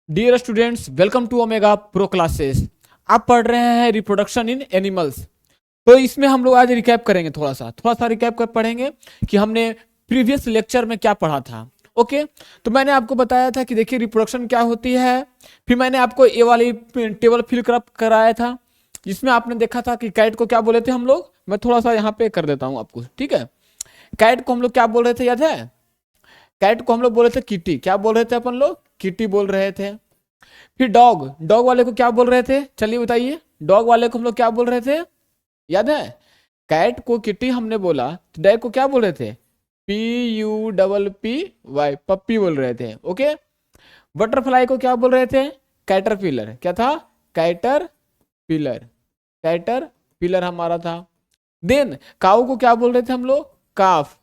Dear students, welcome to Omega pro classes. आप पढ़ रहे हैं रिप्रोडक्शन इन एनिमल्स। तो इसमें हम लोग आज रिकैप करेंगे, थोड़ा सा रिकैप कर पढ़ेंगे कि हमने प्रीवियस लेक्चर में क्या पढ़ा था। ओके, तो मैंने आपको बताया था कि देखिए रिप्रोडक्शन क्या होती है। फिर मैंने आपको ये वाली टेबल फिल कराया था, जिसमें आपने देखा था कि कैट को क्या बोले थे हम लोग। मैं थोड़ा सा यहाँ पे कर देता हूँ आपको, ठीक है। कैट को हम लोग क्या बोल रहे थे, याद है? कैट को हम लोग बोले थे किटी। क्या बोल रहे थे अपन लोग? किटी बोल रहे थे। फिर डॉग, डॉग वाले को क्या बोल रहे थे, चलिए बताइए। डॉग वाले को हम लोग क्या बोल रहे थे, याद है? कैट को किटी हमने बोला, तो डॉग को क्या बोल रहे थे? PUPPY, पप्पी बोल रहे थे। ओके। बटरफ्लाई को क्या बोल रहे थे? कैटरपिलर। क्या था? Cater pillar. कैटर पिलर हमारा था। देन काऊ को क्या बोल रहे थे हम लोग? काफ।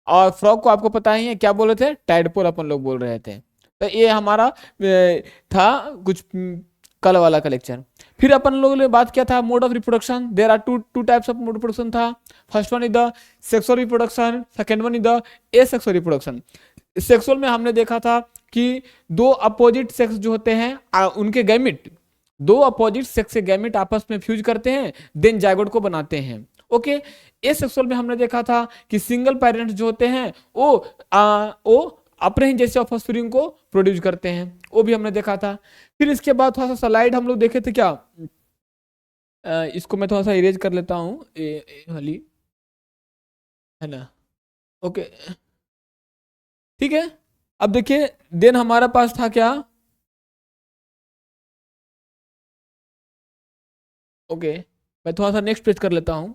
और फ्रॉग को आपको पता ही है क्या बोल रहे थे? टैडपोल अपन लोग बोल रहे थे। तो ये हमारा था कुछ कल वाला का लेक्चर। फिर अपन लोगों ने बात किया था mode of reproduction. There are two types of mode reproduction था। First one is the sexual reproduction, second one is the asexual reproduction. Sexual में हमने देखा था कि दो अपोजिट सेक्स जो होते हैं उनके गैमिट, दो अपोजिट सेक्स के गैमिट आपस में फ्यूज करते हैं, देन जाइगोट को बनाते हैं। ओके। एसेक्सुअल में हमने देखा था कि सिंगल पेरेंट्स जो होते हैं वो अपने ही जैसे ऑफस्प्रिंग को प्रोड्यूस करते हैं, वो भी हमने देखा था। फिर इसके बाद थोड़ा सा स्लाइड हम लोग देखे थे क्या। इसको मैं थोड़ा सा इरेज कर लेता हूँ, वाली है ना। ओके, ठीक है। अब देखिए, देन हमारा पास था क्या। ओके, मैं थोड़ा सा नेक्स्ट पेज कर लेता हूँ।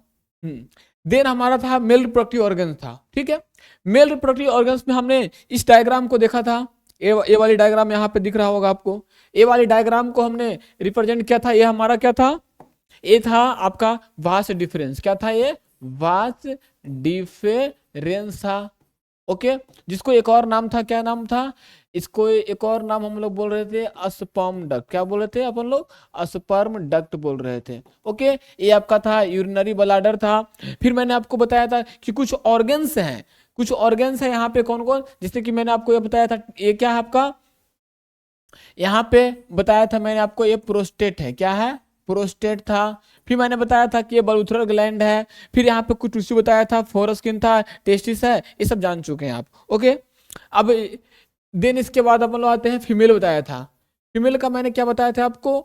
देन हमारा था मेल रिप्रोडक्टिव ऑर्गन था, ठीक है। मेल रिप्रोडक्टिव ऑर्गन्स में हमने इस डायग्राम को देखा था। ए वाली डायग्राम यहाँ पे दिख रहा होगा आपको। ए वाली डायग्राम को हमने रिप्रेजेंट किया था। ये हमारा क्या था? ये था आपका वास डिफरेंस। क्या था ये? वास डिफरेंस था। ओके। जिसको एक और नाम था, क्या नाम था इसको? एक और नाम हम लोग बोल रहे थे अस्पर्म डक्ट। क्या बोल रहे थे अपन लोग? अस्पर्म डक्ट बोल रहे थे। ओके। ये आपका था यूरिनरी ब्लाडर था। फिर मैंने आपको बताया था कि कुछ ऑर्गन्स हैं, कुछ ऑर्गन्स हैं यहाँ पे कौन कौन, जैसे कि मैंने आपको ये बताया था, ये क्या है आपका, यहाँ पे बताया था मैंने आपको, ये प्रोस्टेट है। क्या है? प्रोस्टेट था। फिर मैंने बताया था कि ये बलूथरल ग्लैंड है। फिर यहाँ पे कुछ टिश्यू बताया था, फोरस्किन था, टेस्टिस है, ये सब जान चुके हैं आप। ओके। अब देन इसके बाद अपन लोग आते हैं फीमेल, बताया था। फीमेल का मैंने क्या बताया था आपको?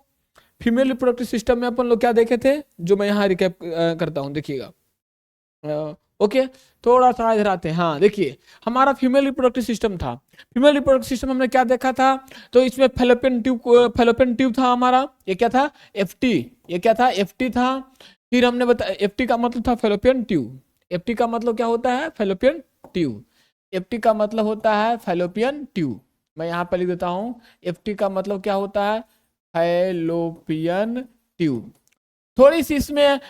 फीमेल रिप्रोडक्टिव सिस्टम में अपन लोग क्या देखे थे, जो मैं यहाँ रिकैप करता हूँ, देखिएगा। ओके, थोड़ा सा इधर आते हैं। हाँ देखिए, हमारा फीमेल रिप्रोडक्टिव सिस्टम था। फीमेल रिप्रोडक्टिव सिस्टम हमने क्या देखा था? तो इसमें फेलोपियन ट्यूब था हमारा। ये क्या था? एफटी। ये क्या था? एफटी था। फिर हमने बताया एफटी का मतलब था फेलोपियन ट्यूब। एफटी का मतलब क्या होता है? Fallopian tube. एफटी का मतलब होता है फेलोपियन ट्यूब। मैं यहाँ पे लिख देता हूँ, एफटी का मतलब क्या होता है? Fallopian tube. थोड़ी सी इसमें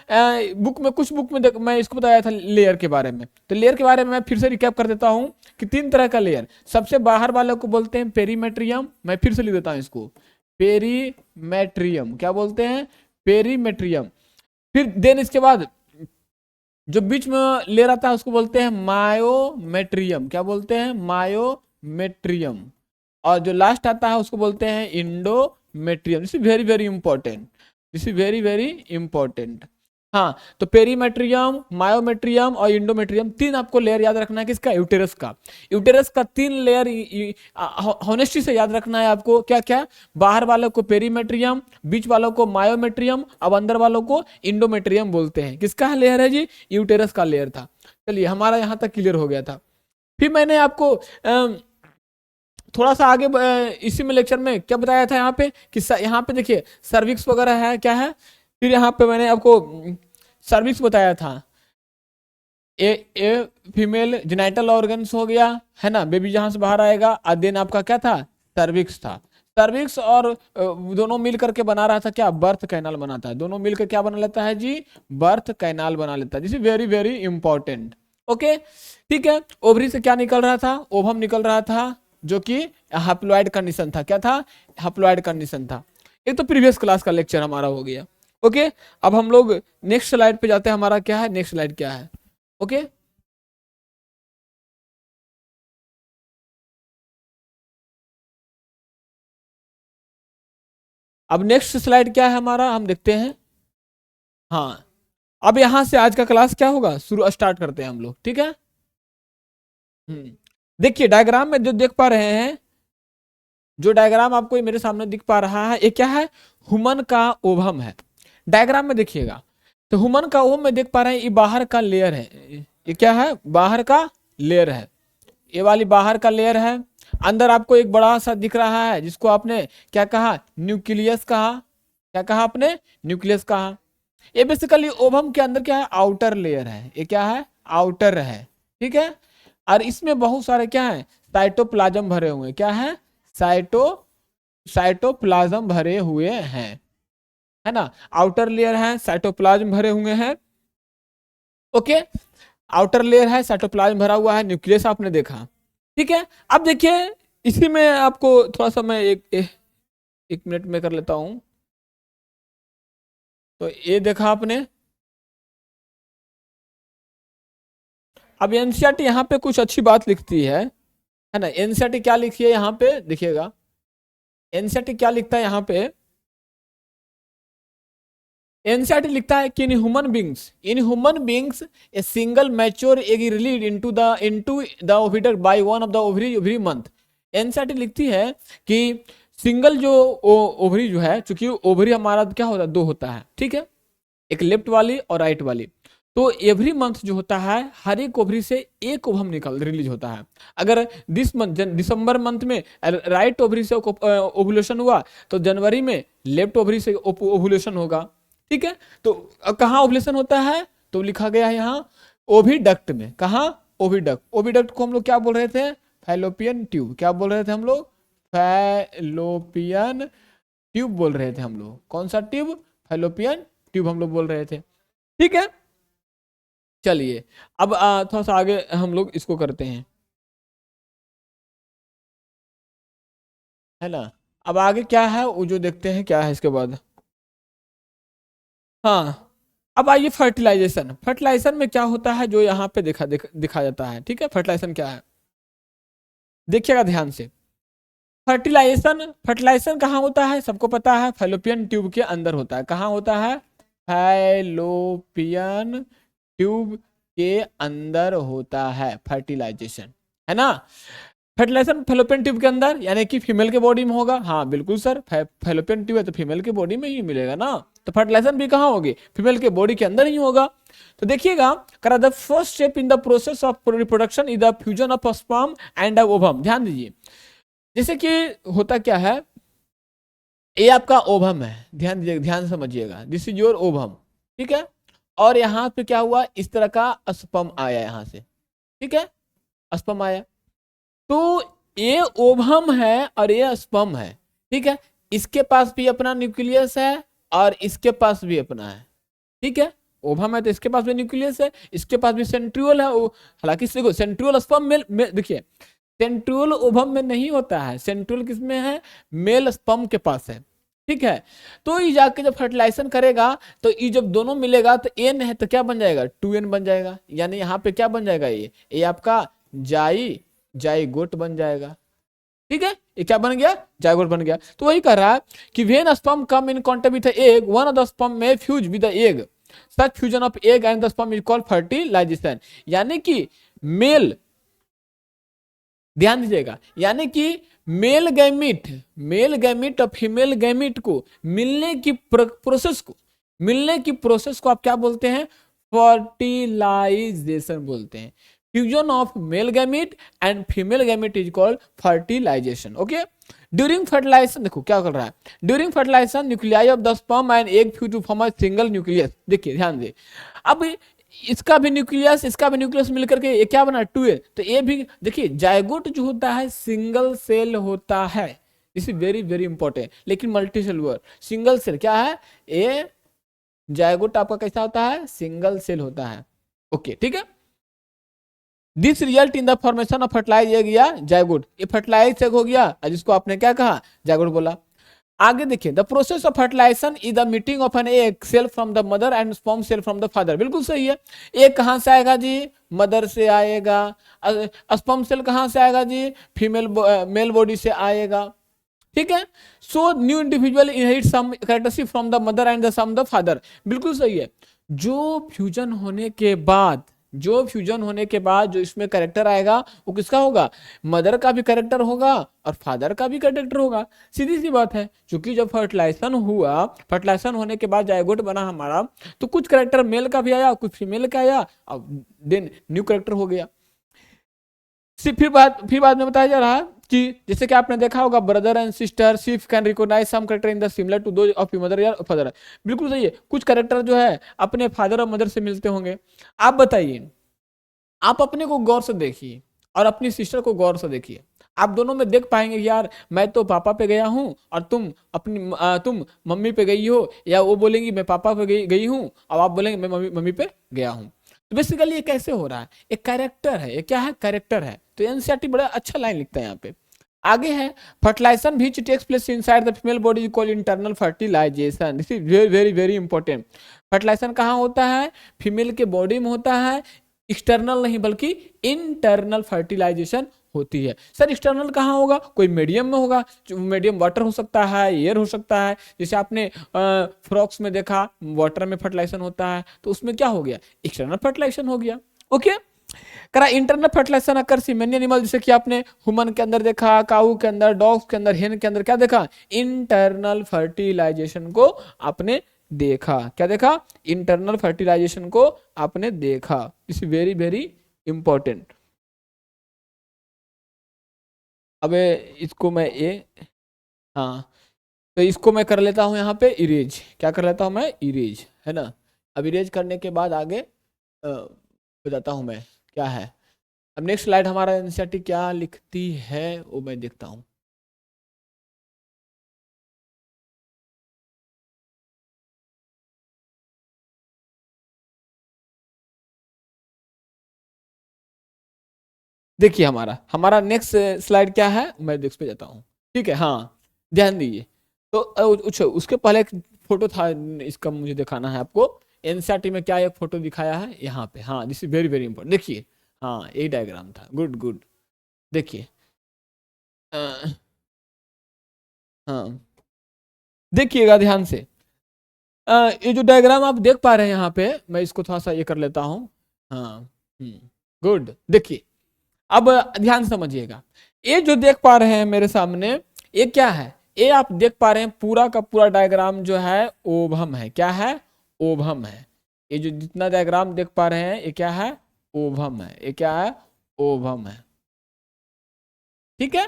बुक में, कुछ बुक में मैं इसको बताया था लेयर के बारे में। तो लेयर के बारे में मैं फिर से रिकैप कर देता हूं कि तीन तरह का लेयर। सबसे बाहर वाले को बोलते हैं पेरीमेट्रियम। मैं फिर से लिख देता हूं इसको, पेरीमेट्रियम। क्या बोलते हैं? पेरीमेट्रियम। फिर देन इसके बाद जो बीच में लेयर आता है उसको बोलते हैं मायोमेट्रियम। क्या बोलते हैं? मायोमेट्रियम। और जो लास्ट आता है उसको बोलते हैं endometrium. This is very very important, this is very very important. हाँ, तो पेरीमेट्रियम, मायोमेट्रियम और इंडोमेट्रियम, तीन आपको लेयर याद रखना है। किसका? यूटेरस का। यूटेरस का तीन लेयर होनेस्टी से याद रखना है आपको। क्या क्या? बाहर वालों को पेरीमेट्रियम, बीच वालों को मायोमेट्रियम, अब अंदर वालों को इंडोमेट्रियम बोलते हैं। किसका लेयर है जी? यूटेरस का लेयर था। चलिए, हमारा यहां तक क्लियर हो गया था। फिर मैंने आपको थोड़ा सा आगे इसी में लेक्चर में क्या बताया था यहाँ पे कि यहाँ पे देखिए सर्विक्स वगैरह है, क्या है। फिर यहाँ पे मैंने आपको सर्विक्स बताया था। ए फीमेल जेनाइटल ऑर्गन्स हो गया, है ना, बेबी जहां से बाहर आएगा। और देन आपका क्या था? सर्विक्स था। सर्विक्स और दोनों मिल करके बना रहा था क्या? बर्थ कैनाल बनाता है। दोनों मिलकर क्या बना लेता है जी? बर्थ कैनाल बना लेता है। This is very very important. Okay, ठीक है। ओवरी से क्या निकल रहा था? ओवम निकल रहा था, जो कि हैप्लॉइड कंडीशन था। क्या था? हैप्लॉइड कंडीशन था। एक तो प्रीवियस क्लास का लेक्चर हमारा हो गया। ओके, अब हम लोग नेक्स्ट स्लाइड पे जाते हैं। हमारा क्या है नेक्स्ट स्लाइड, क्या है? ओके। अब नेक्स्ट स्लाइड क्या है हमारा, हम देखते हैं। हाँ, अब यहां से आज का क्लास क्या होगा, शुरू स्टार्ट करते हैं हम लोग, ठीक है। देखिए डायग्राम में जो देख पा रहे हैं, जो डायग्राम आपको ये मेरे सामने दिख पा रहा है, ये क्या है, ह्यूमन का ओवम है। डायग्राम में देखिएगा, तो ह्यूमन का ओवम में देख पा रहे हैं, ये बाहर का लेयर है, ये क्या है, बाहर का लेयर है, ये वाली बाहर का लेयर है। अंदर आपको एक बड़ा सा दिख रहा है, जिसको आपने क्या कहा, न्यूक्लियस कहा। क्या कहा आपने, न्यूक्लियस कहा। ये बेसिकली ओवम के अंदर क्या है, आउटर लेयर है, ये क्या है, आउटर है, ठीक है। और इसमें बहुत सारे क्या है, साइटोप्लाज्म भरे हुए, क्या है, साइटोप्लाज्म भरे हुए हैं, है ना। आउटर लेयर है, साइटोप्लाज्म भरे हुए हैं, ओके। आउटर लेयर है, साइटोप्लाज्म भरा हुआ है, न्यूक्लियस आपने देखा, ठीक है। अब देखिए इसी में आपको थोड़ा सा मैं एक मिनट में कर लेता हूं। तो ये देखा आपने। अब एनसीईआरटी यहाँ पे कुछ अच्छी बात लिखती है ना। एनसीईआरटी क्या लिखी है यहाँ पे देखिएगा, एनसीईआरटी क्या लिखता है यहाँ पे, एनसीईआरटी लिखता है कि in human beings a single mature egg release into the ओविडर by one of the ovary every month. NCERT लिखती है कि सिंगल जो ओवरी जो है, चूंकि ओवरी हमारा क्या होता है, दो होता है, ठीक है, एक लेफ्ट वाली और राइट वाली। तो एवरी मंथ जो होता है, हर एक ओवरी से एक ओवम रिलीज होता है। अगर दिसंबर मंथ में राइट ओवरी से ओवुलेशन हुआ, तो जनवरी में लेफ्ट ओवरी से ओवुलेशन होगा, ठीक है। तो कहाँ ओवुलेशन होता है, तो लिखा गया है यहाँ ओविडक्ट में। कहाँ, ओविडक्ट। ओविडक्ट को हम लोग क्या बोल रहे थे, फैलोपियन ट्यूब। क्या बोल रहे थे हम लोग, फैलोपियन ट्यूब बोल रहे थे हम लोग। कौन सा ट्यूब, फैलोपियन ट्यूब हम लोग बोल रहे थे, ठीक है। चलिए अब थोड़ा सा आगे हम लोग इसको करते हैं, है ना। अब आगे क्या है वो जो देखते हैं क्या है इसके बाद। हाँ, अब आइए फर्टिलाइजेशन। फर्टिलाइजेशन में क्या होता है, जो यहाँ पे दिखा जाता है, ठीक है। फर्टिलाइजेशन क्या है, देखिएगा ध्यान से। फर्टिलाइजेशन, फर्टिलाइजेशन कहाँ होता है, सबको पता है, फैलोपियन ट्यूब के अंदर होता है। कहाँ होता है, फैलोपियन ट्यूब के अंदर होता है फर्टिलाइजेशन, है ना। फर्टिलाइजेशन फैलोपियन ट्यूब के अंदर, यानी कि फीमेल के बॉडी में होगा। हाँ बिल्कुल सर, फैलोपियन ट्यूब है तो फीमेल के बॉडी में ही मिलेगा ना। तो फर्टिलाइजेशन भी कहाँ होगी, फीमेल के बॉडी के अंदर ही होगा। तो देखिएगा, करा the first step in the process of reproduction is the fusion of sperm and ovum. ध्यान दीजिए, जैसे कि होता क्या है, ये आपका ओवम है, ध्यान दीजिए, ध्यान समझिएगा, दिस इज योर ओवम, ठीक है। और यहाँ पे क्या हुआ, इस तरह का स्पर्म आया यहाँ से, ठीक है, स्पर्म आया। तो ये ओवम है और ये स्पर्म है, ठीक है। इसके पास भी अपना न्यूक्लियस है और इसके पास भी अपना है, ठीक है। ओवम है तो इसके पास भी न्यूक्लियस है, इसके पास भी सेंट्रियोल है। हालांकि देखो सेंट्रियोल स्पर्म में देखिए, सेंट्रियोल ओवम में नहीं होता है, सेंट्रियोल किसमें है, मेल स्पर्म के पास है, ठीक है। तो ये जाके जब फर्टिलाइजेशन करेगा, तो ये जब दोनों मिलेगा तो एन है तो क्या बन जाएगा, 2n बन जाएगा। यानी यहाँ पे क्या बन जाएगा, ये आपका जाइगोट बन जाएगा, ठीक है। ये क्या बन गया, जाइगोट बन गया। तो वही कह रहा है कि when sperm come in contact with egg, one of the sperm may fuse with the egg, such fusion of egg and the sperm is called fertilisation. यानी कि मेल, ध्यान दीजिएगा, यानी कि मेल गैमिट और फीमेल गैमिट को मिलने की प्रोसेस को आप क्या बोलते हैं, फर्टिलाइजेशन बोलते हैं। Fusion of male gamete and female gamete is called fertilisation, okay. During fertilisation देखो क्या कर रहा है, during fertilisation nuclei of the sperm and egg fuse to form a single nucleus. देखिए ध्यान दे, अब इसका भी न्यूक्लियस मिलकर के ये क्या बना, 2a। तो ये भी देखिए, जाइगोट जो होता है सिंगल सेल होता है, this is very very important. लेकिन मल्टी सेलुलर, सिंगल सेल क्या है, ये जाइगोट आपका कैसा होता है, सिंगल सेल होता है, ओके, ठीक है। This result in the formation of fertilize egg या जाइगोट। ये फर्टिलाइज एग हो गया, जिसको आपने क्या कहा, जाइगोट बोला। आगे देखिए, the process of fertilisation is the meeting of an egg cell from the mother and sperm cell from the father. बिल्कुल सही है। एग कहां से आएगा जी, मदर से आएगा। स्पर्म सेल कहां से आएगा जी, मेल बॉडी से आएगा, ठीक है। So new individual inherit some characteristic from the mother and the some the father, बिल्कुल सही है। जो फ्यूजन होने के बाद जो इसमें कैरेक्टर आएगा वो किसका होगा, मदर का भी कैरेक्टर होगा और फादर का भी कैरेक्टर होगा, सीधी सी बात है। क्योंकि जब फर्टिलाइजेशन होने के बाद जायगोट बना हमारा, तो कुछ कैरेक्टर मेल का भी आया, कुछ फीमेल का आया, अब देन न्यू कैरेक्टर हो गया। फिर बाद में बताया जा रहा कि जैसे कि आपने देखा होगा ब्रदर एंड सिस्टर सिर्फ can recognise some character in the similar to those of mother या फादर, बिल्कुल सही है। कुछ कैरेक्टर जो है अपने फादर और मदर से मिलते होंगे। आप बताइए, आप अपने को गौर से देखिए और अपनी सिस्टर को गौर से देखिए, आप दोनों में देख पाएंगे कि यार मैं तो पापा पे गया हूं और तुम मम्मी पे गई हो, या वो बोलेंगी मैं पापा पे गई हूं और आप बोलेंगे मैं मम्मी पे गया हूं। तो बेसिकली ये कैसे हो रहा है, एक कैरेक्टर है, ये क्या है, कैरेक्टर है। तो एनसीईआरटी बड़ा अच्छा लाइन लिखता है यहाँ पे। आगे है fertilisation which takes place inside the female body is called internal fertilisation. This is very very very important. फर्टिलाइजेशन कहाँ होता है, फीमेल के बॉडी में होता है, एक्सटर्नल नहीं बल्कि इंटरनल फर्टिलाइजेशन होती है। सर एक्सटर्नल कहाँ होगा, कोई मीडियम में होगा, मीडियम वाटर हो सकता है, एयर हो सकता है। जैसे आपने फ्रॉक्स में देखा वाटर में फर्टिलाइजेशन होता है, तो उसमें क्या हो गया, एक्सटर्नल फर्टिलाइजेशन हो गया। ओके, करा इंटरनल फर्टिलाइजेशन अकर सी मेनी एनिमल, जैसे कि आपने ह्यूमन के अंदर देखा, काऊ के अंदर, डॉग्स के अंदर, हेन के अंदर क्या देखा, इंटरनल फर्टिलाइजेशन को आपने देखा। क्या देखा, इंटरनल फर्टिलाइजेशन को आपने देखा। It's very very important. अब इसको मैं हाँ, तो इसको मैं कर लेता हूं यहाँ पे इरेज। क्या कर लेता हूं मैं, इरेज, है ना। अब इरेज करने के बाद आगे बताता हूं मैं क्या है। अब नेक्स्ट स्लाइड हमारा एनसीईआरटी क्या लिखती है वो मैं देखता हूं। देखिए हमारा हमारा नेक्स्ट स्लाइड क्या है, मैं देख पे जाता हूँ। ठीक है, हाँ ध्यान दीजिए। तो उसके पहले एक फोटो था, इसका मुझे दिखाना है आपको। एनसीईआरटी में क्या एक फोटो दिखाया है यहाँ पे, हाँ this is very very important. देखिए हाँ यही डायग्राम था, गुड गुड। देखिए हाँ देखिएगा ध्यान से। ये जो डायग्राम आप देख पा रहे हैं यहाँ पे, मैं इसको थोड़ा सा ये कर लेता हूँ। हाँ गुड। देखिए अब ध्यान समझिएगा, ये जो देख पा रहे हैं मेरे सामने, ये क्या है, ये आप देख पा रहे हैं पूरा का पूरा डायग्राम जो है ओवम है। क्या है, ओवम है। ये जो जितना डायग्राम देख पा रहे हैं ये क्या है, ओवम है। ये क्या है, ओवम है। ठीक है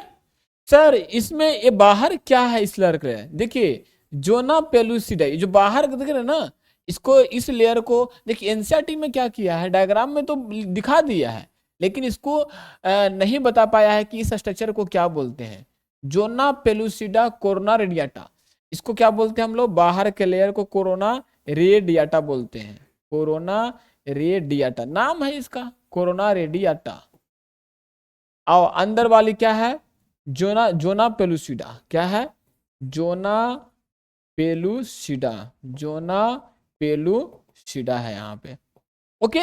सर, इसमें ये बाहर क्या है, इस लेयर के, देखिए जोना पेलुसिडा, ये जो बाहर देख रहे हैं ना, इसको, इस लेयर को देखिए एनसीईआरटी में क्या किया है, डायग्राम में तो दिखा दिया है, लेकिन इसको नहीं बता पाया है कि इस स्ट्रक्चर को क्या बोलते हैं। जोना पेलुसिडा कोरोना रेडियाटा, इसको क्या बोलते हैं हम लोग, बाहर के लेयर को कोरोना रेडियाटा बोलते हैं। कोरोना रेडियाटा नाम है इसका, कोरोना रेडियाटा। और अंदर वाली क्या है, जोना जोना पेलुसिडा। क्या है, जोना पेलुसिडा, जोना पेलुसिडा है यहाँ पे। ओके,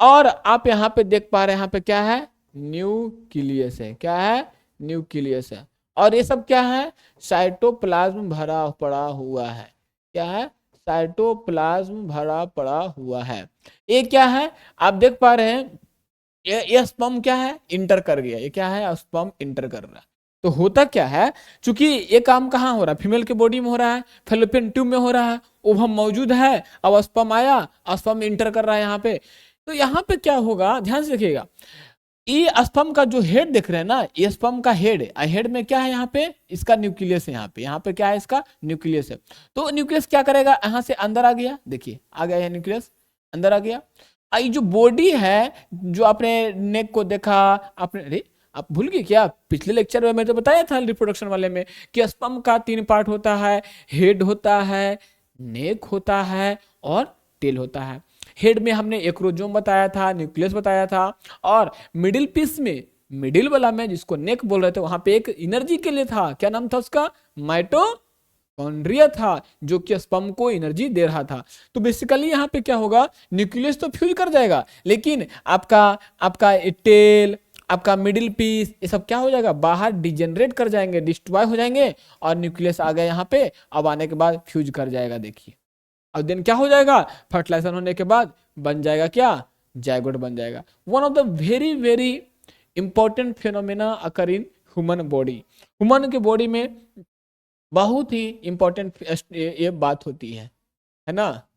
और आप यहाँ पे देख पा रहे हैं यहाँ पे क्या है, न्यूक्लियस है। क्या है, न्यूक्लियस है। और ये सब क्या है, साइटोप्लाज्म भरा पड़ा हुआ है। क्या है, साइटोप्लाज्म भरा पड़ा हुआ है। ये क्या है, आप देख पा रहे हैं, ये स्पर्म क्या है, इंटर कर गया। ये क्या है, स्पर्म इंटर कर रहा है। तो होता क्या है, चूंकि ये काम कहाँ हो रहा है, फीमेल के बॉडी में हो रहा है, फैलोपियन ट्यूब में हो रहा है, ओवम मौजूद है, अब स्पर्म आया, स्पर्म इंटर कर रहा है यहाँ पे। तो यहाँ पे क्या होगा, ध्यान से देखिएगा, ये स्पर्म का जो हेड देख रहे हैं ना, ये स्पर्म का हेड है। हेड में क्या है, यहाँ पे इसका न्यूक्लियस है। यहाँ पे क्या है, इसका न्यूक्लियस है। तो न्यूक्लियस क्या करेगा, यहाँ से अंदर आ गया, देखिए आ गया है न्यूक्लियस, अंदर आ गया। ये जो बॉडी है, जो आपने नेक को देखा, आपने, अरे आप भूल गए क्या, पिछले लेक्चर में मैं तो बताया था रिप्रोडक्शन वाले में कि स्पर्म का 3 पार्ट होता है, हेड होता है, नेक होता है और टेल होता है। हेड में हमने एक्रोजोम बताया था, न्यूक्लियस बताया था, और मिडिल पीस में, मिडिल वाला में जिसको नेक बोल रहे थे, वहां पे एक एनर्जी के लिए था। क्या नाम था उसका, माइटोकॉन्ड्रिया था, जो कि स्पर्म को एनर्जी दे रहा था। तो बेसिकली यहाँ पे क्या होगा, न्यूक्लियस तो फ्यूज कर जाएगा, लेकिन आपका आपका टेल, आपका मिडिल पीस, ये सब क्या हो जाएगा, बाहर डिजेनरेट कर जाएंगे, डिस्ट्रॉय हो जाएंगे, और न्यूक्लियस आ गया यहाँ पे, अब आने के बाद फ्यूज कर जाएगा। देखिए और देन क्या हो जाएगा, फर्टिलाइजेशन होने के बाद बन जाएगा क्या, जायगोट बन जाएगा। One of the very very important phenomena occur in human body. Human के बॉडी में बहुत ही इंपॉर्टेंट ये बात होती है ना।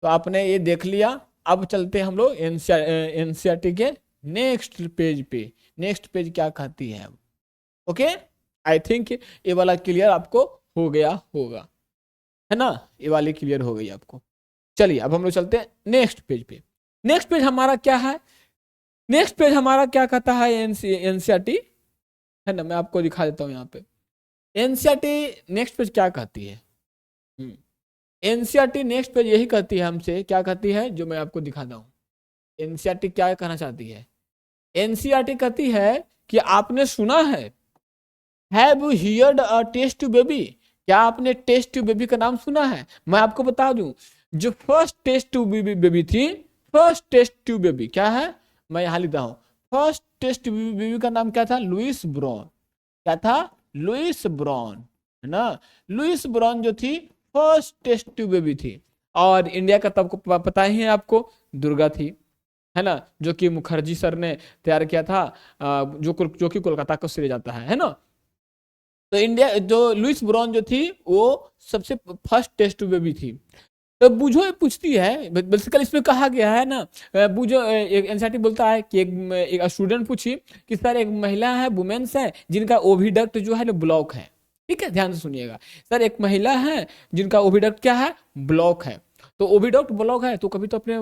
तो आपने ये देख लिया। अब चलते हैं हम लोग एनसीईआरटी के नेक्स्ट पेज पे। नेक्स्ट पेज क्या कहती है। ओके, आई थिंक ये वाला क्लियर आपको हो गया होगा, है ना, ये वाली क्लियर हो गई आपको। चलिए अब हम लोग चलते हैं नेक्स्ट पेज पे। नेक्स्ट पेज हमारा क्या है, नेक्स्ट पेज हमारा क्या कहता है, एनसीईआरटी, है ना, मैं आपको दिखा देता हूँ यहाँ पे। एनसीईआरटी नेक्स्ट पेज क्या कहती है, एनसीईआरटी नेक्स्ट पेज यही कहती है हमसे, क्या कहती है, जो मैं आपको दिखाता हूँ। एनसीईआरटी क्या कहना चाहती है, एनसीईआरटी कहती है कि आपने सुना है, have you heard a test tube baby, क्या आपने टेस्ट ट्यूब बेबी का नाम सुना है। मैं आपको बता दूं, जो फर्स्ट टेस्ट ट्यूब बेबी थी, फर्स्ट टेस्ट ट्यूब बेबी क्या है, मैं यहां लिखता हूं, फर्स्ट टेस्ट ट्यूब बेबी का नाम क्या था, लुइस ब्राउन। क्या था, लुइस ब्राउन, है ना। लुइस ब्राउन जो थी फर्स्ट टेस्ट ट्यूब बेबी थी। और इंडिया का तब को पता ही है आपको, दुर्गा थी, है ना, जो कि मुखर्जी सर ने तैयार किया था, जो कि कोलकाता को श्रेय जाता है ना। तो इंडिया जो लुइस ब्राउन जो थी वो सबसे फर्स्ट टेस्ट बेबी थी। तो बुझो पूछती है, बेसिकली इसमें कहा गया है ना, बुझो एनसीईआरटी बोलता है कि एक स्टूडेंट पूछी कि सर एक महिला है, वुमेन्स है, जिनका ओविडक्ट जो है ना ब्लॉक है। ठीक है, ध्यान से सुनिएगा, सर एक महिला है जिनका ओविडक्ट क्या है, ब्लॉक है। तो ओविडक्ट ब्लॉक है तो कभी तो अपने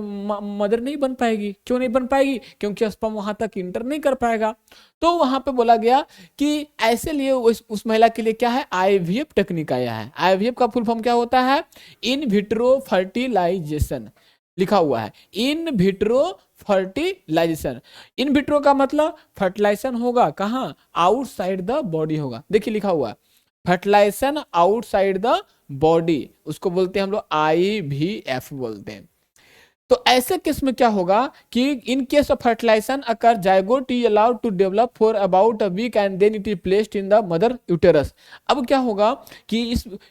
मदर नहीं बन पाएगी। क्यों नहीं बन पाएगी, क्योंकि स्पर्म वहां तक इंटर नहीं कर पाएगा। तो वहां पे बोला गया कि ऐसे लिए उस महिला के लिए क्या है, आईवीएफ टेक्निक आया है। आईवीएफ का फुल फॉर्म क्या होता है, इन विट्रो फर्टिलाइजेशन लिखा हुआ है, in vitro fertilisation. In vitro का मतलब फर्टिलाइजेशन होगा कहाँ, आउटसाइड द बॉडी होगा। देखिए लिखा हुआ है फर्टिलाइजेशन आउटसाइड द बॉडी, उसको बोलते हैं हम लोग आईवीएफ बोलते हैं। तो ऐसे केस में क्या होगा कि in case of fertilisation occur zygote is allowed to develop for about a week and then it is placed in the mother uterus. अब क्या होगा कि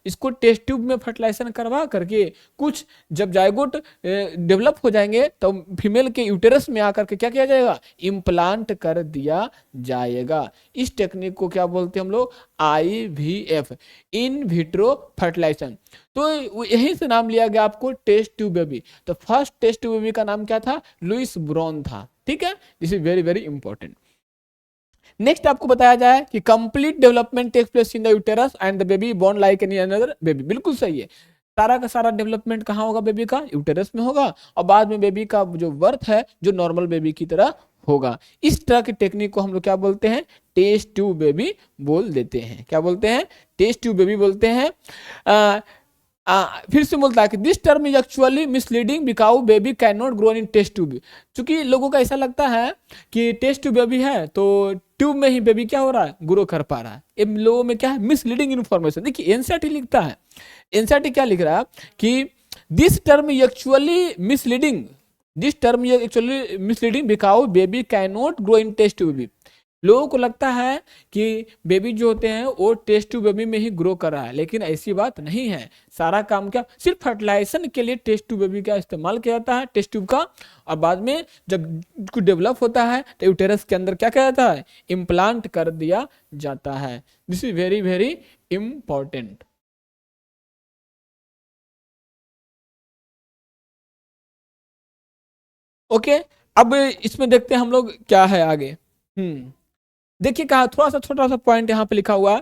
इसको टेस्ट ट्यूब में फर्टिलाइजेशन करवा करके कुछ जब जायगोट डेवलप हो जाएंगे तो फीमेल के यूटेरस में आकर के क्या किया जाएगा, इम्प्लांट कर दिया जाएगा। इस टेक्निक को क्या बोलते हैं हम लोग, आईवीएफ, इन विट्रो फर्टिलाइजेशन। तो यही से नाम लिया गया आपको टेस्ट ट्यूब बेबी। तो फर्स्ट टेस्ट ट्यूब बेबी का नाम क्या था, लुइस ब्राउन था। ठीक है, this is very very important. Next आपको बताया जाए कि complete development takes place in the uterus and the baby born like any another baby. बिल्कुल सही है, सारा का सारा डेवलपमेंट कहाँ होगा, बेबी का यूटेरस में होगा, और बाद में बेबी का जो बर्थ है जो नॉर्मल बेबी की तरह होगा। इस तरह की टेक्निक को हम लोग क्या बोलते हैं, टेस्ट ट्यूब बेबी बोल देते हैं। क्या बोलते हैं, टेस्ट ट्यूब बेबी बोलते हैं। फिर से बोलता है कि this term is actually misleading because baby can not grow in test tube. क्योंकि लोगों का ऐसा लगता है कि टेस्ट ट्यूब बेबी है तो ट्यूब में ही बेबी क्या हो रहा है, ग्रो कर पा रहा है। इन लोगों में क्या है, मिसलीडिंग इन्फॉर्मेशन। देखिए एनसीईआरटी लिखता है, एनसीईआरटी क्या लिख रहा है कि this term is actually misleading, this term is actually misleading because baby can not grow in test tube. लोगों को लगता है कि बेबी जो होते हैं वो टेस्ट ट्यूब बेबी में ही ग्रो कर रहा है, लेकिन ऐसी बात नहीं है। सारा काम क्या, सिर्फ फर्टिलाइजेशन के लिए टेस्ट ट्यूब बेबी का इस्तेमाल किया जाता है, टेस्ट ट्यूब का। और बाद में जब कुछ डेवलप होता है तो यूटेरस के अंदर क्या किया जाता है, इम्प्लांट कर दिया जाता है। This is very very important. Okay, अब इसमें देखते हैं हम लोग क्या है आगे। देखिए कहा, थोड़ा सा छोटा सा पॉइंट यहाँ पे लिखा हुआ है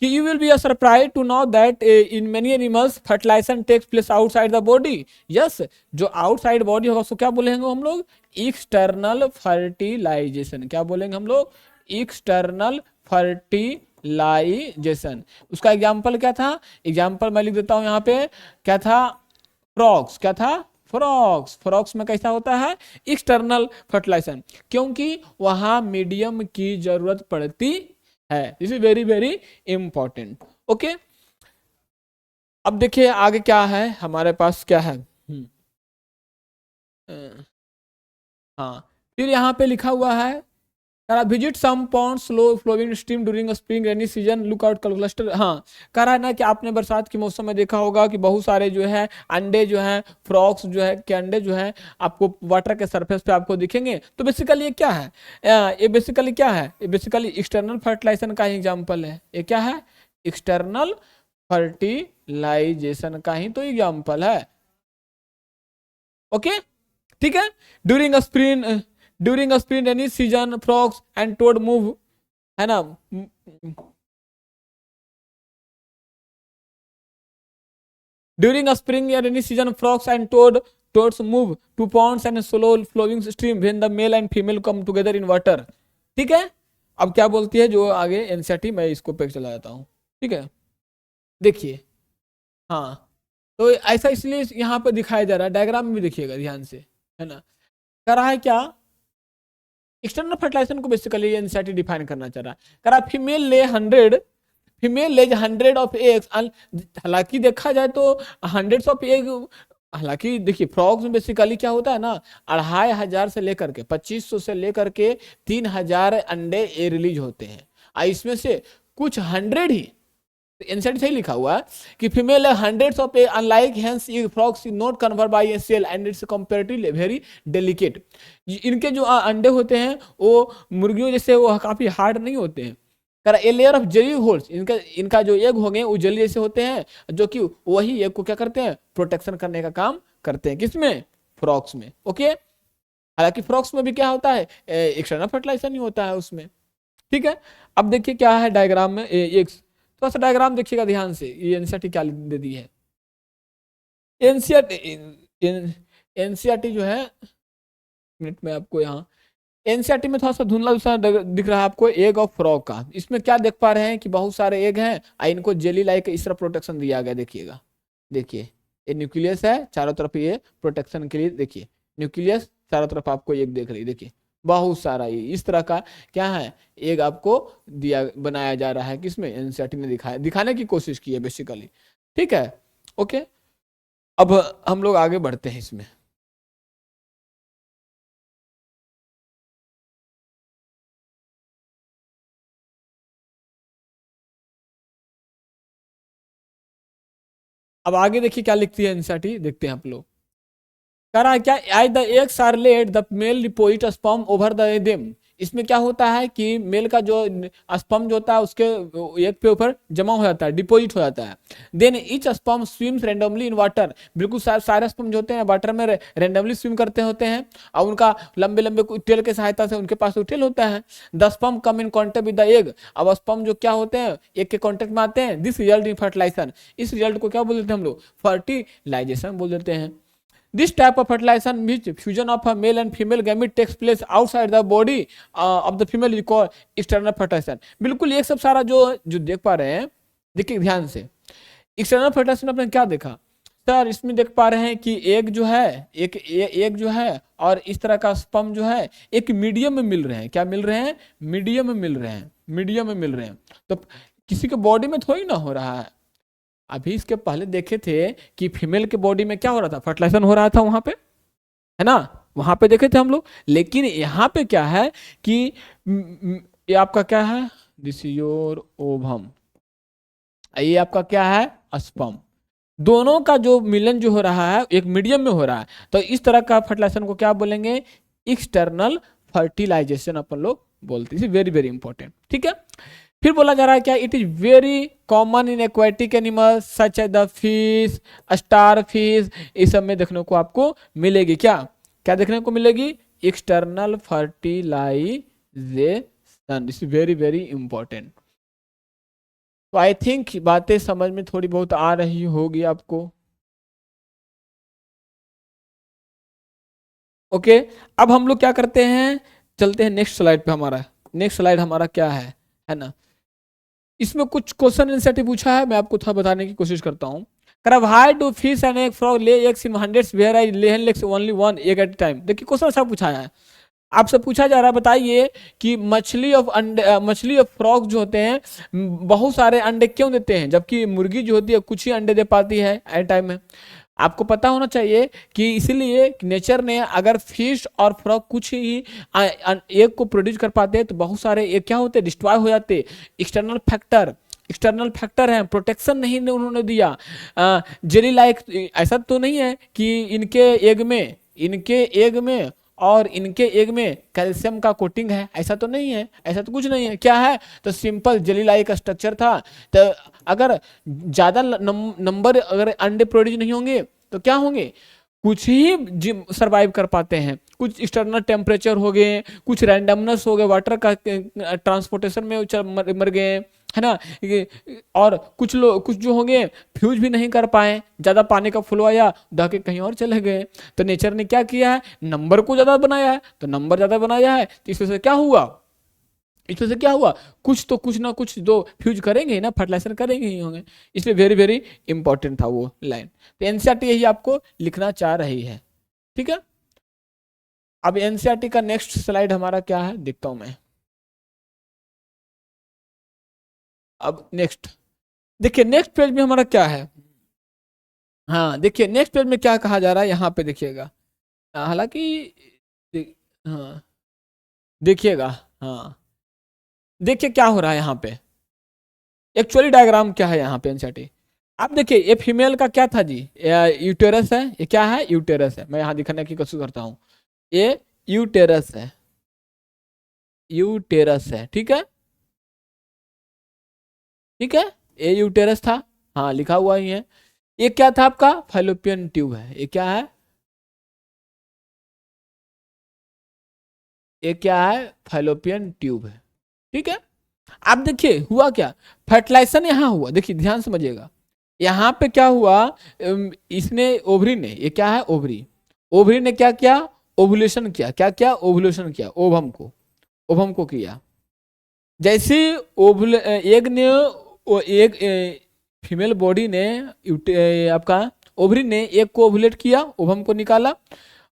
कि you will be a surprise to know that in many animals fertilisation takes place outside the body. Yes, जो आउटसाइड बॉडी होगा उसको क्या बोलेंगे हम लोग, एक्सटर्नल फर्टिलाइजेशन। क्या बोलेंगे हम लोग, एक्सटर्नल फर्टिलाइजेशन। उसका एग्जाम्पल क्या था, एग्जाम्पल मैं लिख देता हूँ यहाँ पे, क्या था, फ्रॉक्स। क्या था, फ्रॉक्स। फ्रॉक्स में कैसा होता है, एक्सटर्नल फर्टिलाइजेशन, क्योंकि वहां मीडियम की जरूरत पड़ती है। This is very very important. Okay, अब देखिए आगे क्या है हमारे पास, क्या है। हाँ, फिर यहाँ पे लिखा हुआ है कह रहा visit some pond slow flowing stream during spring rainy season look out cluster. हाँ, कह रहा है ना कि आपने बरसात के मौसम में देखा होगा कि बहुत सारे जो है अंडे जो है फ्रॉक्स जो है के अंडे जो है आपको वाटर के सरफेस पे आपको दिखेंगे। तो बेसिकली ये क्या है, ये बेसिकली क्या है, ये बेसिकली एक्सटर्नल फर्टिलाइजेशन का ही एग्जाम्पल है। ये क्या है, एक्सटर्नल फर्टिलाइजेशन का ही तो एग्जाम्पल है। ओके, ठीक है। During spring rainy season frogs and toad move, है ना, ड्यूरिंग स्प्रिंग या rainy season frogs and toads move to ponds and slow flowing stream when the male and female come together in water। ठीक है, अब क्या बोलती है जो आगे एनसीईआरटी, मैं इसको पे चला जाता हूँ। ठीक है, देखिए, हाँ, तो ऐसा इसलिए यहाँ पर दिखाया जा रहा है, डायग्राम में भी देखिएगा ध्यान से, है ना। कह रहा है क्या, एक्सटर्नल फर्टिलाइजेशन को बेसिकली एनसीईआरटी डिफाइन करना चाह रहा है। कह रहा फीमेल लेज 100 ऑफ एग्स। हालांकि देखा जाए तो 100 ऑफ एग, हालांकि देखिए फ्रॉक्स में बेसिकली क्या होता है ना, 2500 से लेकर के 2500 से लेकर के 3000 अंडे ए रिलीज होते हैं। इसमें से कुछ 100 ही, एनसीईआरटी सही लिखा हुआ है कि female 100 of a unlike hens frogs not convert by a shell and it's comparatively very delicate. इनके जो अंडे होते हैं वो मुर्गियों जैसे वो काफी हार्ड नहीं होते हैं। A layer of jelly holes, इनका जो एग होंगे वो जेली जैसे होते हैं, जो कि वही एग को क्या करते हैं, प्रोटेक्शन करने का काम करते हैं। किसमें, फ्रॉक्स में। ओके, हालांकि फ्रॉक्स में भी क्या होता है, एक्सटर्नल फर्टिलाइजेशन ही होता है उसमें। ठीक है, अब देखिए क्या है डायग्राम में, एक थोड़ा सा डायग्राम देखिएगा ध्यान से, ये एनसीईआरटी क्या दे दी है। एनसीईआरटी जो है, मिनट में आपको यहाँ एनसीईआरटी में थोड़ा सा धुंधला सा दिख रहा है आपको एग ऑफ फ्रॉग का। इसमें क्या देख पा रहे हैं कि बहुत सारे एग हैं, इनको जेली लाइक इस तरह प्रोटेक्शन दिया गया। देखिएगा, देखिए ये न्यूक्लियस है, चारों तरफ ये प्रोटेक्शन के लिए, देखिए न्यूक्लियस चारों तरफ आपको एग देख रही है, देखिए बहुत सारा ये इस तरह का क्या है, एग आपको दिया बनाया जा रहा है। किसमें, एनसीईआरटी ने दिखाने की कोशिश की है बेसिकली। ठीक है, ओके, अब हम लोग आगे बढ़ते हैं इसमें। अब आगे देखिए क्या लिखती है एनसीईआरटी, देखते हैं आप लोग। कह रहा है क्या, I the eggs are laid the male deposit sperm over the them. इसमें क्या होता है कि मेल का जो स्पर्म जो होता है उसके एग पे ऊपर जमा हो जाता है, डिपोजिट हो जाता है। Then each sperm swims randomly in water. बिल्कुल सारे स्पर्म जो होते हैं वाटर में रैंडमली स्विम करते होते हैं, और उनका लंबे लंबे टेल की सहायता से उनके पास टेल होता है। The sperm come in contact with the egg. अब स्पर्म जो क्या होते हैं, एग के कॉन्टेक्ट में आते हैं। This result in fertilisation. इस रिजल्ट को क्या बोल देते हैं हम लोग, फर्टिलाइजेशन बोल देते हैं। This type of fertilization, which fusion of a male and female gamete takes place outside the body of the female, is called external fertilization। बिल्कुल ये सब सारा जो देख पा रहे हैं, देखिए ध्यान से, एक्सटर्नल फर्टिलाइजेशन आपने क्या देखा सर, इसमें देख पा रहे हैं कि एक जो है, एक जो है और इस तरह का स्पर्म जो है एक मीडियम में मिल रहे हैं। क्या मिल रहे हैं, मीडियम में मिल रहे हैं, मीडियम में मिल रहे हैं। तो किसी के बॉडी में थोड़ी ना हो रहा है। अभी इसके पहले देखे थे कि फीमेल के बॉडी में क्या हो रहा था, फर्टिलाइजेशन हो रहा था वहां पे, है ना, वहां पे देखे थे हम लोग। लेकिन यहाँ पे क्या है कि ये आपका क्या है, दिस इज योर ओवम, ये आपका क्या है, स्पर्म। दोनों का जो मिलन जो हो रहा है एक मीडियम में हो रहा है। तो इस तरह का फर्टिलाइजेशन को क्या बोलेंगे, एक्सटर्नल फर्टिलाइजेशन अपन लोग बोलते हैं। Very very important. ठीक है, फिर बोला जा रहा है क्या, it is very common in aquatic animals such as the fish, starfish. इस सब में देखने को आपको मिलेगी क्या, क्या देखने को मिलेगी, external fertilisation. This is very very important. तो आई थिंक बातें समझ में थोड़ी बहुत आ रही होगी आपको। ओके, अब हम लोग क्या करते हैं, चलते हैं नेक्स्ट स्लाइड पे। हमारा नेक्स्ट स्लाइड हमारा क्या है ना, इसमें कुछ क्वेश्चन एनसीईआरटी पूछा है, मैं आपको थोड़ा बताने की कोशिश करता हूँ। Why do fish and egg frog lay eggs in hundreds where I lay legs only one egg at time. देखिए क्वेश्चन ऐसा पूछा है, आपसे पूछा जा रहा है बताइए कि मछली ऑफ फ्रॉग जो होते हैं बहुत सारे अंडे क्यों देते हैं, जबकि मुर्गी जो होती है कुछ ही अंडे दे पाती है एट टाइम में। आपको पता होना चाहिए कि इसीलिए नेचर ने अगर फिश और फ्रॉग कुछ ही एक को प्रोड्यूस कर पाते हैं तो बहुत सारे ये क्या होते, डिस्ट्रॉय हो जाते। एक्सटर्नल फैक्टर है, प्रोटेक्शन नहीं उन्होंने दिया। जेली लाइक ऐसा तो नहीं है कि इनके एग में और इनके एग में कैल्शियम का कोटिंग है, ऐसा तो नहीं है, ऐसा तो कुछ नहीं है। क्या है, तो सिंपल जेली लाइक स्ट्रक्चर था। तो अगर ज्यादा नंबर अगर अंडे प्रोड्यूस नहीं होंगे तो क्या होंगे, कुछ ही सरवाइव कर पाते हैं। कुछ एक्सटर्नल टेम्परेचर हो गए, कुछ रैंडमनेस हो गए, वाटर का ट्रांसपोर्टेशन में मर गए, है ना। और कुछ जो होंगे फ्यूज भी नहीं कर पाए, ज्यादा पानी का फ्लो आया दह के कहीं और चले गए। तो नेचर ने क्या किया है, नंबर को ज्यादा बनाया है। तो नंबर ज्यादा बनाया है तो इसमें से क्या हुआ, कुछ ना कुछ दो फ्यूज करेंगे ही ना, फर्टिलाइजर करेंगे ही होंगे। इसलिए वेरी वेरी इंपॉर्टेंट था वो लाइन। तो एनसीईआरटी यही आपको लिखना चाह रही है, ठीक है। अब एनसीईआरटी का नेक्स्ट स्लाइड हमारा क्या है देखता हूं मैं। अब नेक्स्ट देखिए, नेक्स्ट पेज में हमारा क्या है। हाँ देखिए, नेक्स्ट पेज में क्या कहा जा रहा है यहाँ पे देखिएगा। हालांकि हाँ देखिएगा, हाँ देखिए क्या हो रहा है यहाँ पे। एक्चुअली डायग्राम क्या है यहाँ पे एनसीईआरटी। आप देखिए, ये फीमेल का क्या था जी, यूटेरस है। ये क्या है, यूटेरस है। मैं यहाँ दिखाने की कोशिश करता हूँ। ये यूटेरस है, यूटेरस है, ठीक है, ठीक है। ये यूटेरस था, हाँ लिखा हुआ ही है। ये क्या था आपका, फैलोपियन ट्यूब है। ये क्या है, ये क्या है, फैलोपियन ट्यूब है, ठीक है। आप देखिए हुआ क्या, फर्टिलाइजेशन यहाँ हुआ। देखिए ध्यान समझिएगा, यहाँ पे क्या हुआ, इसने ओवरी ने, ये क्या है ओवरी, ओवरी ने क्या किया, ओवुलेशन किया। क्या क्या, ओवुलेशन किया, ओवम को किया। जैसे ओवुल एग ने एक फीमेल बॉडी ने आपका ओवरी ने एक को ओवुलेट किया, ओवम को निकाला,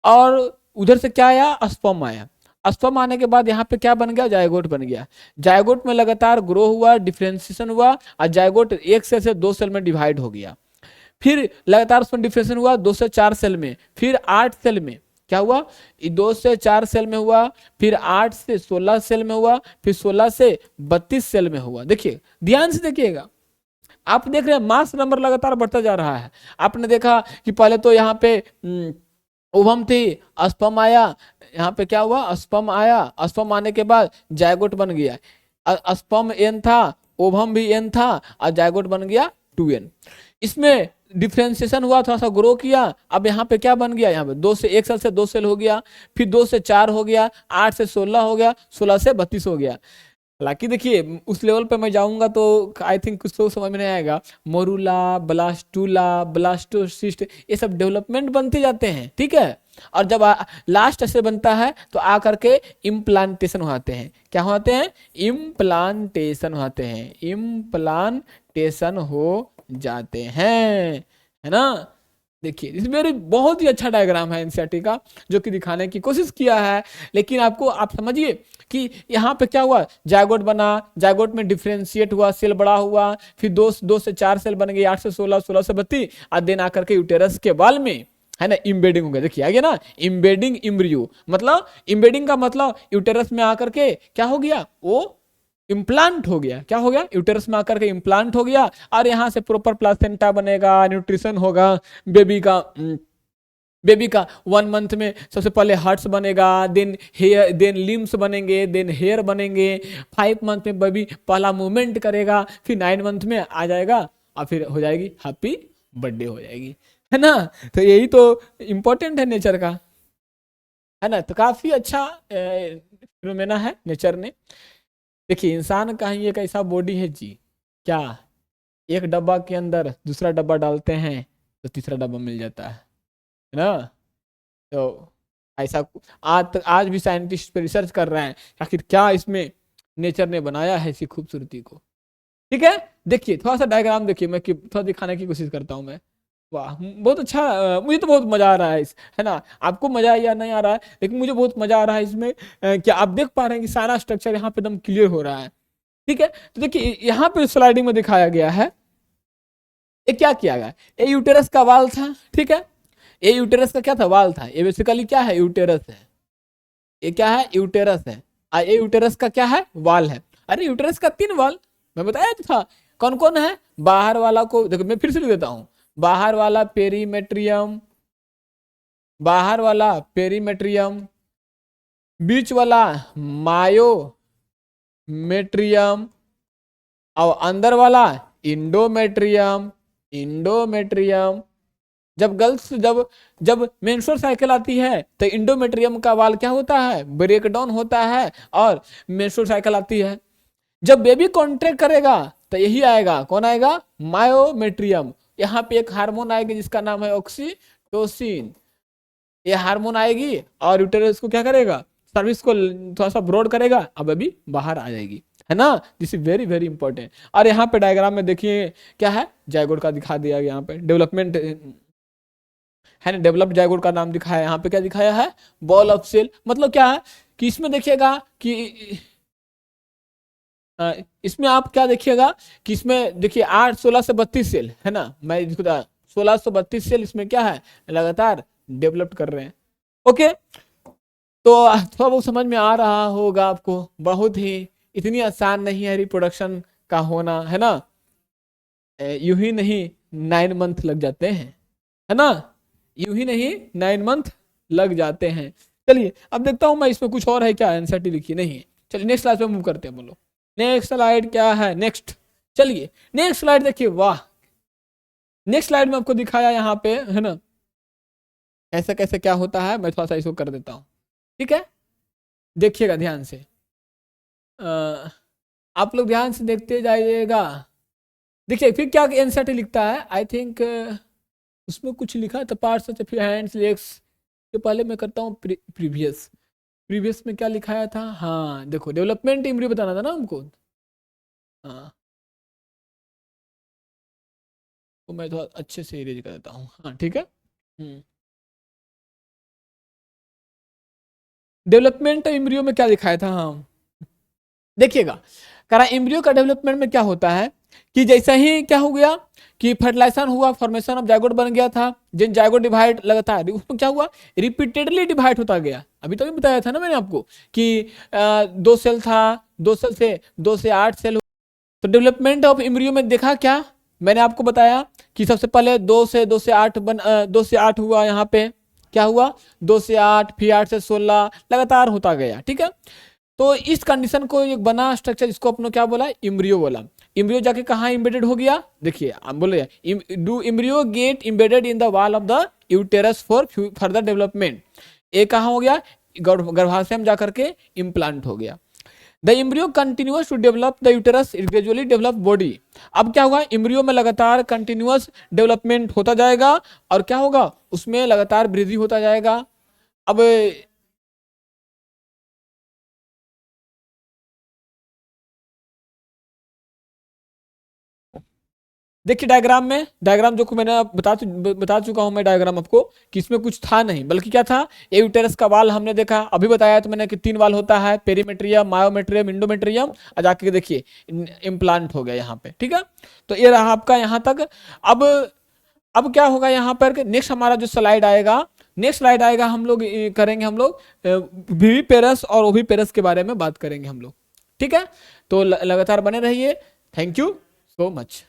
और उधर से क्या आया, स्पर्म आया। स्पर्म आने के बाद यहाँ पे क्या बन गया, जायगोट बन गया। जायगोट में लगातार ग्रो हुआ, डिफ्रेंसिएशन हुआ, और जायगोट एक सेल से 2 सेल में डिवाइड हो गया। फिर लगातार उसमें डिफ्रेंसिएशन हुआ 2 से 4 सेल में, फिर 8 सेल में क्या हुआ, 2 से 4 सेल में हुआ, फिर 8 से 16 सेल में हुआ, फिर 16 से 32 सेल में हुआ। देखिए ध्यान से देखिएगा, आप देख रहे हैं मास नंबर लगातार बढ़ता जा रहा है। आपने देखा कि पहले तो यहाँ पे ओवम थी, स्पर्म आया, यहाँ पे क्या हुआ, स्पर्म आया, स्पर्म आने के बाद जायगोट बन गया। स्पर्म एन था, ओवम भी एन था, और जायगोट बन गया 2n। इसमें डिफ्रेंसिएशन हुआ, थोड़ा सा ग्रो किया। अब यहाँ पे क्या बन गया, यहाँ पे 2 से 1 सेल से 2 सेल हो गया, फिर 2 से 4 हो गया, 8 से 16 हो गया, 16 से 32 हो गया। हालांकि देखिए उस लेवल पे मैं जाऊंगा तो आई थिंक कुछ तो समझ में नहीं आएगा। मोरूला, ब्लास्टूला, ब्लास्टोसिस्ट, ये सब डेवलपमेंट बनते जाते हैं, ठीक है। और जब लास्ट ऐसे बनता है तो आकर के इम्प्लांटेशन होते हैं। क्या होते हैं, इम्प्लांटेशन होते हैं, इम्प्लांटेशन हो जाते हैं, है ना। देखिए इस मेरी बहुत ही अच्छा डायग्राम है एनसीईआरटी का, जो कि दिखाने की कोशिश किया है। लेकिन आपको आप समझिए कि यहाँ पे क्या हुआ, जायगोट बना, जायगोट में डिफ्रेंशिएट हुआ, सेल बड़ा हुआ, फिर 2 से 4 सेल बन गए, 8 से 16, 16 से 32, और देन आकर के यूटेरस के वाल में, है ना, इम्बेडिंग हो गया। देखिए आ गया ना, इम्बेडिंग इम्ब्रियो, मतलब इम्बेडिंग का मतलब यूटेरस में आकर के क्या हो गया, वो इम्प्लांट हो गया। क्या हो गया, यूटेरस में आकर के इम्प्लांट हो गया, और यहाँ से प्रॉपर प्लासेंटा बनेगा, न्यूट्रिशन होगा बेबी का 1 मंथ में। सबसे पहले हार्ट्स बनेगा, देन हेयर, देन लिम्स बनेंगे, देन हेयर बनेंगे। 5 मंथ में बेबी पहला मूवमेंट करेगा, फिर 9 मंथ में आ जाएगा, और फिर हो जाएगी हैप्पी बर्थडे हो जाएगी, है ना। तो यही तो इम्पोर्टेंट है नेचर का, है ना। तो काफी अच्छा फिनोमेना है नेचर ने। देखिए इंसान का ही एक ऐसा बॉडी है जी, क्या एक डब्बा के अंदर दूसरा डब्बा डालते हैं तो तीसरा डब्बा मिल जाता है ना। तो ऐसा आज भी साइंटिस्ट पे रिसर्च कर रहे हैं आखिर क्या इसमें नेचर ने बनाया है इसी खूबसूरती को, ठीक है। देखिए थोड़ा सा डायग्राम देखिए, मैं थोड़ा दिखाने की कोशिश करता हूँ मैं। वाह बहुत अच्छा, मुझे तो बहुत मजा आ रहा है है ना। आपको मजा या नहीं आ रहा है, लेकिन मुझे बहुत मजा आ रहा है इसमें। क्या आप देख पा रहे हैं कि सारा स्ट्रक्चर यहाँ पे एकदम क्लियर हो रहा है, ठीक है। तो देखिए यहाँ पे स्लाइडिंग में दिखाया गया है, ये क्या किया गया, ये यूटेरस का वाल था, ठीक है, ये यूटेरस का क्या था, वाल था। ये बेसिकली क्या है, यूटेरस है, ये क्या है, यूटेरस है। ये यूटेरस का क्या है, वाल है। अरे यूटेरस का 3 वाल मैं बताया तो था, कौन कौन है, बाहर वाला को देखो मैं फिर से लिख देता हूं, बाहर वाला पेरीमेट्रियम, बाहर वाला पेरीमेट्रियम, बीच वाला मायोमेट्रियम, और अंदर वाला इंडोमेट्रियम, इंडोमेट्रियम। जब गर्ल्स जब जब मेंस्ट्रुअल साइकिल आती है तो इंडोमेट्रियम का वाल क्या होता है, ब्रेक डाउन होता है, और मेंस्ट्रुअल साइकिल आती है। जब बेबी कॉन्ट्रैक्ट करेगा तो यही आएगा, कौन आएगा, मायोमेट्रियम। यहाँ पे एक हार्मोन आएगी जिसका नाम है ऑक्सीटोसिन, ये हार्मोन आएगी और यूटेरस को क्या करेगा, सर्विस को थोड़ा सा ब्रॉड करेगा, अब अभी बाहर आ जाएगी, है ना। This is very very important. और यहाँ पे डायग्राम में देखिए क्या है, जायगोट का दिखा दिया यहाँ पे, डेवलपमेंट है ना, डेवलप्ड जायगोट का नाम दिखाया है। यहाँ पे क्या दिखाया है, बॉल ऑफ सेल, मतलब क्या है कि इसमें देखिएगा कि इसमें आप क्या देखिएगा कि इसमें देखिए 16 से 32 सेल है ना, मैं 16 से 32 सेल इसमें क्या है, लगातार डेवलप कर रहे हैं। ओके, तो थोड़ा बहुत समझ में आ रहा होगा आपको, बहुत ही इतनी आसान नहीं है रिप्रोडक्शन का होना, है ना। यूं ही नहीं 9 मंथ लग जाते हैं, है ना, यूं ही नहीं 9 मंथ लग जाते हैं। चलिए अब देखता हूं मैं इसमें कुछ और है क्या, एनसीईआरटी लिखी नहीं है। चलिए नेक्स्ट स्लाइड पे मूव करते हैं, बोलो नेक्स्ट स्लाइड क्या है, नेक्स्ट। चलिए नेक्स्ट स्लाइड देखिए, वाह, नेक्स्ट स्लाइड में आपको दिखाया यहाँ पे, है ना, ऐसा कैसे क्या होता है, मैं थोड़ा सा इसको कर देता हूँ, ठीक है, देखिएगा ध्यान से। आप लोग ध्यान से देखते जाइएगा। देखिए फिर क्या एनसीईआरटी लिखता है, आई थिंक उसमें कुछ लिखा था, पार्ट्स ऑफ हैंड्स लेग्स के पहले मैं करता हूँ प्रीवियस, प्रीवियस में क्या लिखाया था, हाँ देखो डेवलपमेंट इम्ब्रियो बताना था ना हमको, हाँ तो मैं थोड़ा अच्छे से इरेज कर देता हूँ, हाँ ठीक है। डेवलपमेंट इम्ब्रियो में क्या दिखाया था, हाँ देखिएगा, करा एम्ब्रियो का डेवलपमेंट में क्या होता है कि जैसा ही क्या हो गया कि फर्टिलाइजेशन हुआ, फॉर्मेशन ऑफ जाइगोट बन गया था, जिन जाइगोट डिवाइड लगातार उसमें क्या हुआ, रिपीटेडली डिवाइड होता गया। अभी तो भी बताया था ना मैंने आपको कि 2 सेल था, 2 सेल से 2 से 8 सेल। तो डेवलपमेंट ऑफ एम्ब्रियो में देखा क्या, मैंने आपको बताया कि सबसे पहले 2 से 8 2 से 8 हुआ, यहाँ पे क्या हुआ, 2 से 8, फिर 8 से 16 लगातार होता गया, ठीक है। तो इस कंडीशन को एक बना स्ट्रक्चर, इसको अपने क्या बोला, इम्ब्रियो बोला। इम्ब्रियो जाके कहाँ इम्बेडेड हो गया, देखिए हम बोले do embryo get embedded in the wall of the uterus for further development. ये कहाँ हो गया, गर्भाशय में जाकर के इम्प्लांट हो गया। The embryo continuous to develop the uterus, it gradually develop body. अब क्या होगा, इम्ब्रियो में लगातार कंटिन्यूअस डेवलपमेंट होता जाएगा, और क्या होगा, उसमें लगातार वृद्धि होता जाएगा। अब देखिए डायग्राम में, डायग्राम जो मैंने बता चुका हूं मैं डायग्राम आपको कि इसमें कुछ था नहीं, बल्कि क्या था, यूटेरस का वाल हमने देखा, अभी बताया तो मैंने कि 3 वाल होता है, पेरीमेट्रियम, मायोमेट्रियम, इंडोमेट्रियम, और जाके देखिए इम्प्लांट हो गया यहाँ पे, ठीक है। तो ये रहा आपका यहाँ तक। अब क्या होगा यहाँ पर, नेक्स्ट हमारा जो स्लाइड आएगा, नेक्स्ट स्लाइड आएगा, हम लोग करेंगे, हम लोग विविपेरस और ओविपेरस के बारे में बात करेंगे हम लोग, ठीक है। तो लगातार बने रहिए, थैंक यू सो मच।